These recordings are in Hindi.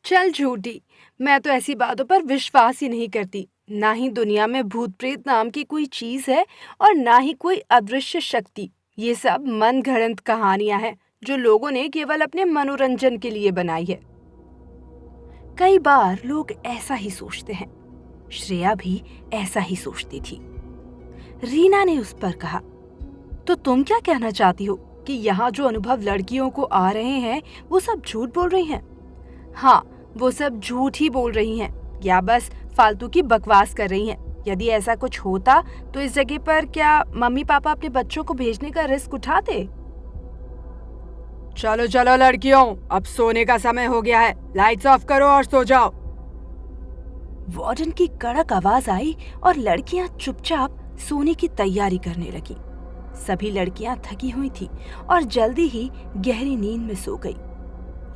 चल झूठी। मैं तो ऐसी बातों पर विश्वास ही नहीं करती। ना ही दुनिया में भूत प्रेत नाम की कोई चीज है और ना ही कोई अदृश्य शक्ति। ये सब मन घड़ंत कहानियां हैं जो लोगों ने केवल अपने मनोरंजन के लिए बनाई है। कई बार लोग ऐसा ही सोचते हैं। श्रेया भी ऐसा ही सोचती थी। रीना ने उस पर कहा, तो तुम क्या कहना चाहती हो कि यहाँ जो अनुभव लड़कियों को आ रहे हैं वो सब झूठ बोल रही हैं? हाँ, वो सब झूठ ही बोल रही हैं या बस फालतू की बकवास कर रही हैं। यदि ऐसा कुछ होता तो इस जगह पर क्या मम्मी पापा अपने बच्चों को भेजने का रिस्क उठाते? चलो चलो लड़कियों, अब सोने का समय हो गया है। लाइट्स ऑफ करो और सो जाओ। वार्डन की कड़क आवाज आई और लड़कियां चुपचाप सोने की तैयारी करने लगी। सभी लड़कियां थकी हुई थी और जल्दी ही गहरी नींद में सो गई।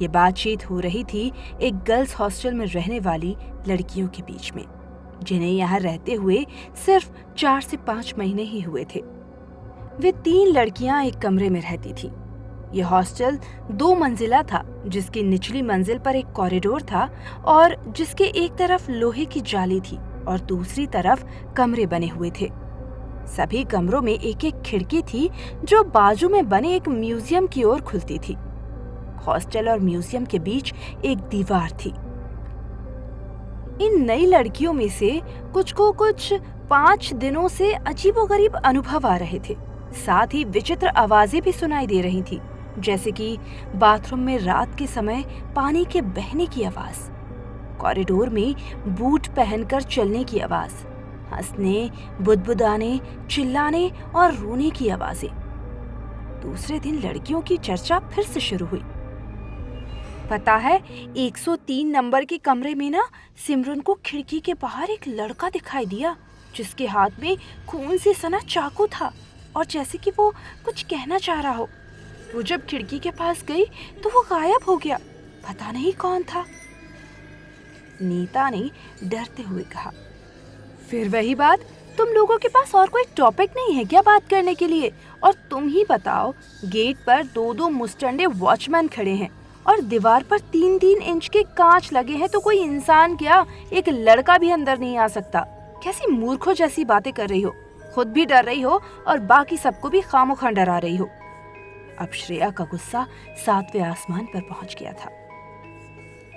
ये बातचीत हो रही थी एक गर्ल्स हॉस्टल में रहने वाली लड़कियों के बीच में, जिन्हें यहाँ रहते हुए सिर्फ 4 से 5 महीने ही हुए थे। वे 3 लड़कियां एक कमरे में रहती थीं। यह हॉस्टल 2 मंजिला था, जिसकी निचली मंजिल पर एक कॉरिडोर था और जिसके एक तरफ लोहे की जाली थी और दूसरी तरफ कमरे बने हुए थे। सभी कमरों में एक एक खिड़की थी जो बाजू में बने एक म्यूजियम की ओर खुलती थी। हॉस्टल और म्यूजियम के बीच एक दीवार थी। इन नई लड़कियों में से कुछ को कुछ 5 दिनों से अजीबोगरीब अनुभव आ रहे थे। साथ ही विचित्र आवाजें भी सुनाई दे रही थी, जैसे कि बाथरूम में रात के समय पानी के बहने की आवाज, कॉरिडोर में बूट पहनकर चलने की आवाज, हंसने, बुदबुदाने, चिल्लाने और रोने की आवाजें। दूसरे दिन लड़कियों की चर्चा फिर से शुरू हुई। पता है, 103 नंबर के कमरे में ना सिमरन को खिड़की के बाहर एक लड़का दिखाई दिया, जिसके हाथ में खून से सना चाकू था और जैसे कि वो कुछ कहना चाह रहा हो। वो जब खिड़की के पास गई तो वो गायब हो गया। पता नहीं कौन था। नीता ने डरते हुए कहा, फिर वही बात, तुम लोगों के पास और कोई टॉपिक नहीं है क्या बात करने के लिए? और तुम ही बताओ, गेट पर 2-2 मुस्टंडे वॉचमैन खड़े हैं और दीवार पर 3-3 इंच के कांच लगे हैं, तो कोई इंसान क्या, एक लड़का भी अंदर नहीं आ सकता। कैसी मूर्खों जैसी बातें कर रही हो, खुद भी डर रही हो और बाकी सबको भी खामोखा डरा रही हो। अब श्रेया का गुस्सा 7वें आसमान पर पहुंच गया था।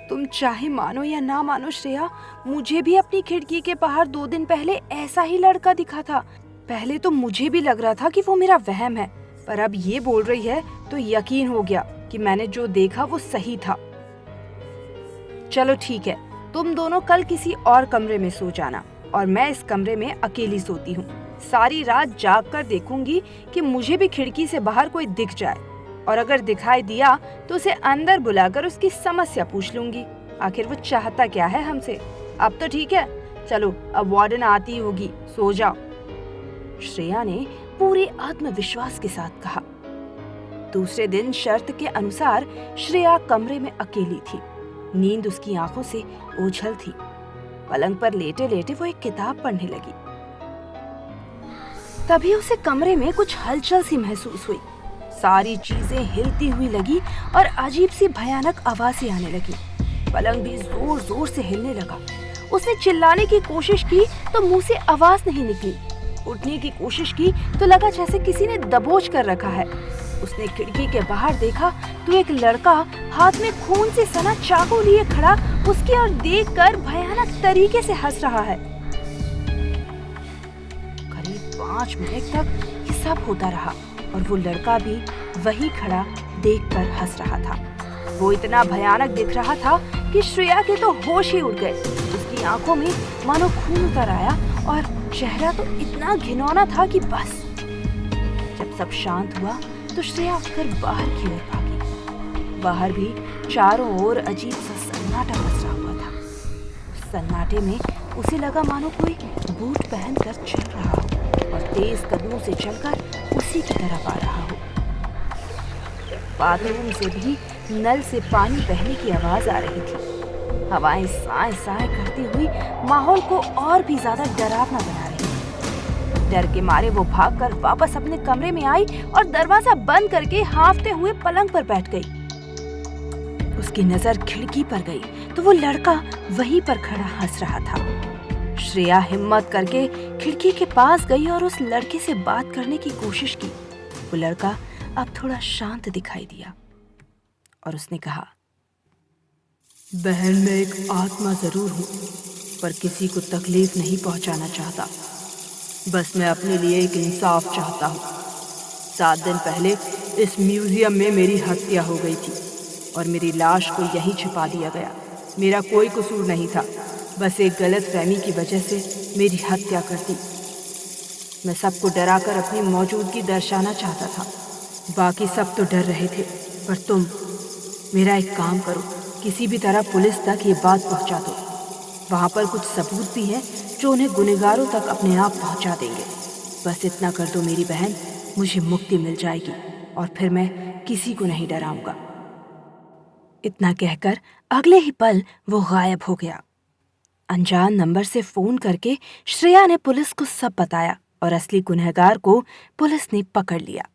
तुम चाहे मानो या ना मानो श्रेया, मुझे भी अपनी खिड़की के बाहर 2 दिन पहले ऐसा ही लड़का दिखा था। पहले तो मुझे भी लग रहा था कि वो मेरा वहम है, पर अब ये बोल रही है तो यकीन हो गया कि मैंने जो देखा वो सही था। चलो ठीक है, तुम दोनों कल किसी और कमरे में सो जाना और मैं इस कमरे में अकेली सोती हूँ। सारी रात जाग कर देखूंगी कि मुझे भी खिड़की से बाहर कोई दिख जाए, और अगर दिखाई दिया तो उसे अंदर बुलाकर उसकी समस्या पूछ लूंगी। आखिर वो चाहता क्या है हमसे। अब तो ठीक है, चलो अब वार्डन आती होगी, सो जाओ। श्रेया ने पूरे आत्मविश्वास के साथ कहा। दूसरे दिन शर्त के अनुसार श्रेया कमरे में अकेली थी। नींद उसकी आंखों से ओझल थी। पलंग पर लेटे लेटे वो एक किताब पढ़ने लगी। तभी उसे कमरे में कुछ हलचल सी महसूस हुई। सारी चीजें हिलती हुई लगी और अजीब सी भयानक आवाजें आने लगी। पलंग भी जोर जोर से हिलने लगा। उसने चिल्लाने की कोशिश की तो मुंह से आवाज नहीं निकली। उठने की कोशिश की तो लगा जैसे किसी ने दबोच कर रखा है। उसने खिड़की के बाहर देखा तो एक लड़का हाथ में खून से सना चाकू लिए खड़ा उसकी ओर देखकर भयानक तरीके से हंस रहा है। करीब 5 मिनट तक ये सब होता रहा और वो लड़का भी वही खड़ा देखकर हंस रहा था। वो इतना भयानक दिख रहा था कि श्रेया के तो होश ही उड़ गए। उसकी आंखों में मानो खून उतर आया और चेहरा तो इतना घिनौना था कि बस। जब सब शांत हुआ तो श्रेया उठकर बाहर की ओर भागी। बाहर भी चारों ओर अजीब सा सन्नाटा पसरा हुआ था। उस सन्नाटे में उसे लगा मानो कोई बूट पहनकर चल रहा हो और तेज कदमों से चलकर उसी की तरफ आ रहा हो। बाथरूम से भी नल से पानी बहने की आवाज आ रही थी। हवाएं साए साए करती हुई माहौल को और भी ज्यादा डरावना बना रही थी। डर के मारे वो भागकर वापस अपने कमरे में आई और दरवाजा बंद करके हांफते हुए पलंग पर बैठ गई। उसकी नजर खिड़की पर गई तो वो लड़का वहीं पर खड़ा हंस रहा था। श्रेया हिम्मत करके खिड़की के पास गई और उस लड़के से बात करने की कोशिश की। वो लड़का अब थोड़ा शांत दिखाई दिया और उसने कहा, बहन, मैं एक आत्मा जरूर हूँ, पर किसी को तकलीफ नहीं पहुंचाना चाहता। बस मैं अपने लिए एक इंसाफ चाहता हूँ। 7 दिन पहले इस म्यूजियम में मेरी हत्या हो गई थी और मेरी लाश को यहीं छिपा दिया गया। मेरा कोई कसूर नहीं था, बस एक गलतफहमी की वजह से मेरी हत्या कर दी। मैं सबको डराकर अपनी मौजूदगी दर्शाना चाहता था। बाकी सब तो डर रहे थे, पर तुम मेरा एक काम करो, किसी भी तरह पुलिस तक ये बात पहुंचा दो। वहां पर कुछ सबूत भी हैं जो उन्हें गुनहगारों तक अपने आप पहुंचा देंगे। बस इतना कर दो मेरी बहन, मुझे मुक्ति मिल जाएगी और फिर मैं किसी को नहीं डराऊंगा। इतना कहकर अगले ही पल वो गायब हो गया। अनजान नंबर से फोन करके श्रेया ने पुलिस को सब बताया और असली गुनहगार को पुलिस ने पकड़ लिया।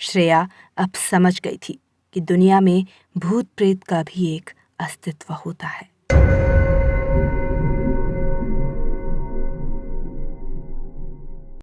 श्रेया अब समझ गई थी कि दुनिया में भूत प्रेत का भी एक अस्तित्व होता है।